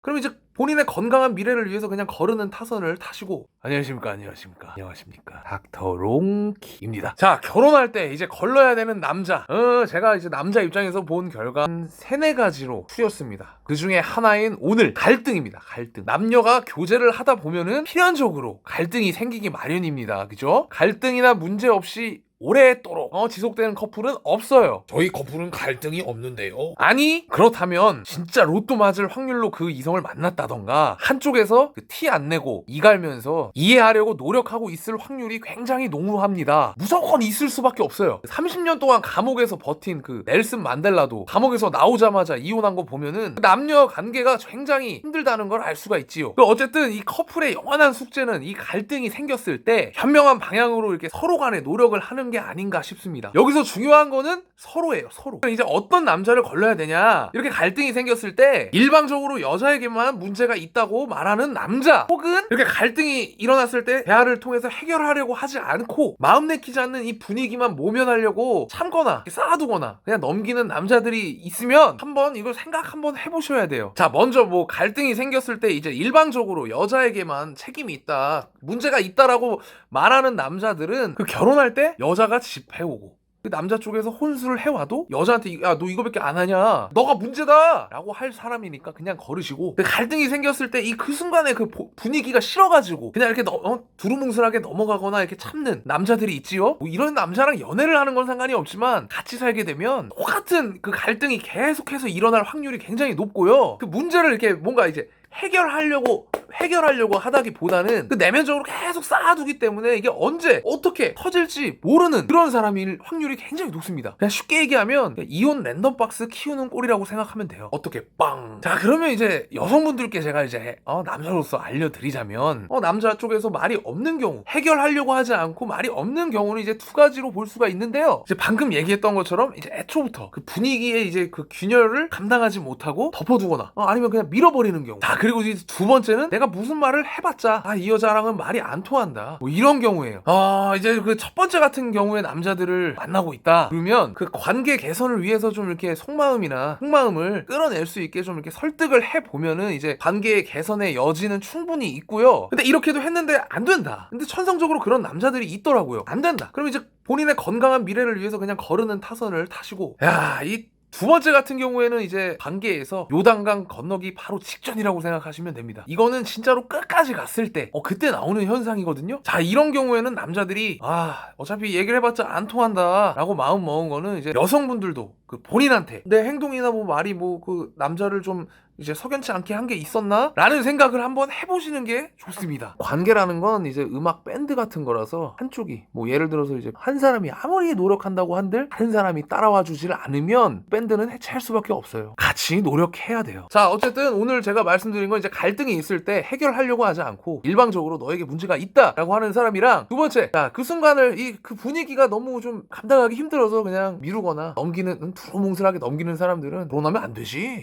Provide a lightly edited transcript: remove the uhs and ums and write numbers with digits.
그럼 이제 본인의 건강한 미래를 위해서 그냥 거르는 타선을 타시고 안녕하십니까 닥터 롱키입니다. 자, 결혼할 때 이제 걸러야 되는 남자, 제가 이제 남자 입장에서 본 결과 한 3-4가지로 풀렸습니다. 그 중에 하나인 오늘 갈등입니다. 갈등. 남녀가 교제를 하다 보면은 필연적으로 갈등이 생기기 마련입니다. 그죠? 갈등이나 문제 없이 오래도록 지속되는 커플은 없어요. 저희 커플은 갈등이 없는데요. 아니, 그렇다면 진짜 로또 맞을 확률로 그 이성을 만났다던가 한쪽에서 그 티 안 내고 이갈면서 이해하려고 노력하고 있을 확률이 굉장히 농후합니다. 무조건 있을 수밖에 없어요. 30년 동안 감옥에서 버틴 그 넬슨 만델라도 감옥에서 나오자마자 이혼한 거 보면은 남녀 관계가 굉장히 힘들다는 걸 알 수가 있지요. 어쨌든 이 커플의 영원한 숙제는 이 갈등이 생겼을 때 현명한 방향으로 이렇게 서로 간에 노력을 하는 게 아닌가 싶습니다. 여기서 중요한 거는 서로예요. 서로. 이제 어떤 남자를 걸러야 되냐, 이렇게 갈등이 생겼을 때 일방적으로 여자에게만 문제가 있다고 말하는 남자, 혹은 이렇게 갈등이 일어났을 때 대화를 통해서 해결하려고 하지 않고 마음 내키지 않는 이 분위기만 모면하려고 참거나 쌓아두거나 그냥 넘기는 남자들이 있으면 한번 이걸 생각 한번 해보셔야 돼요. 자, 먼저 뭐 갈등이 생겼을 때 이제 일방적으로 여자에게만 책임이 있다, 문제가 있다라고 말하는 남자들은 그 결혼할 때 여자가 집 해오고 그 남자 쪽에서 혼수를 해와도 여자한테 야, 너 이거밖에 안 하냐, 너가 문제다 라고 할 사람이니까 그냥 거르시고, 그 갈등이 생겼을 때 이 그 순간에 그 분위기가 싫어가지고 그냥 이렇게 두루뭉술하게 넘어가거나 이렇게 참는 남자들이 있지요. 뭐 이런 남자랑 연애를 하는 건 상관이 없지만 같이 살게 되면 똑같은 그 갈등이 계속해서 일어날 확률이 굉장히 높고요. 그 문제를 이렇게 뭔가 이제 해결하려고 하다기보다는 그 내면적으로 계속 쌓아두기 때문에 이게 언제 어떻게 터질지 모르는 그런 사람일 확률이 굉장히 높습니다. 그냥 쉽게 얘기하면 이혼 랜덤박스 키우는 꼴이라고 생각하면 돼요. 어떻게 빵. 자, 그러면 이제 여성분들께 제가 이제 남자로서 알려드리자면 남자 쪽에서 말이 없는 경우, 해결하려고 하지 않고 말이 없는 경우는 이제 2가지로 볼 수가 있는데요. 이제 방금 얘기했던 것처럼 이제 애초부터 그 분위기에 이제 그 균열을 감당하지 못하고 덮어두거나 아니면 그냥 밀어버리는 경우. 자, 그리고 이제 2번째는 내가 무슨 말을 해봤자 이 여자랑은 말이 안 통한다, 뭐 이런 경우예요. 이제 그 첫 번째 같은 경우에 남자들을 만나고 있다 그러면 그 관계 개선을 위해서 좀 이렇게 속마음을 끌어낼 수 있게 좀 이렇게 설득을 해보면은 이제 관계 개선의 여지는 충분히 있고요. 근데 이렇게도 했는데 안 된다, 근데 천성적으로 그런 남자들이 있더라고요. 안 된다, 그럼 이제 본인의 건강한 미래를 위해서 그냥 거르는 타선을 타시고, 이 2번째 같은 경우에는 이제 관계에서 요단강 건너기 바로 직전이라고 생각하시면 됩니다. 이거는 진짜로 끝까지 갔을 때 그때 나오는 현상이거든요. 자, 이런 경우에는 남자들이 어차피 얘기를 해봤자 안 통한다 라고 마음 먹은 거는 이제 여성분들도 그 본인한테 내 행동이나 뭐 말이 뭐 그 남자를 좀 이제 석연치 않게 한 게 있었나? 라는 생각을 한번 해보시는 게 좋습니다. 관계라는 건 이제 음악 밴드 같은 거라서 한쪽이 뭐 예를 들어서 이제 한 사람이 아무리 노력한다고 한들 다른 사람이 따라와 주질 않으면 밴드는 해체할 수밖에 없어요. 같이 노력해야 돼요. 자, 어쨌든 오늘 제가 말씀드린 건 이제 갈등이 있을 때 해결하려고 하지 않고 일방적으로 너에게 문제가 있다 라고 하는 사람이랑, 2번째, 자, 그 순간을 그 분위기가 너무 좀 감당하기 힘들어서 그냥 미루거나 두루뭉술하게 넘기는 사람들은 결혼하면 안 되지.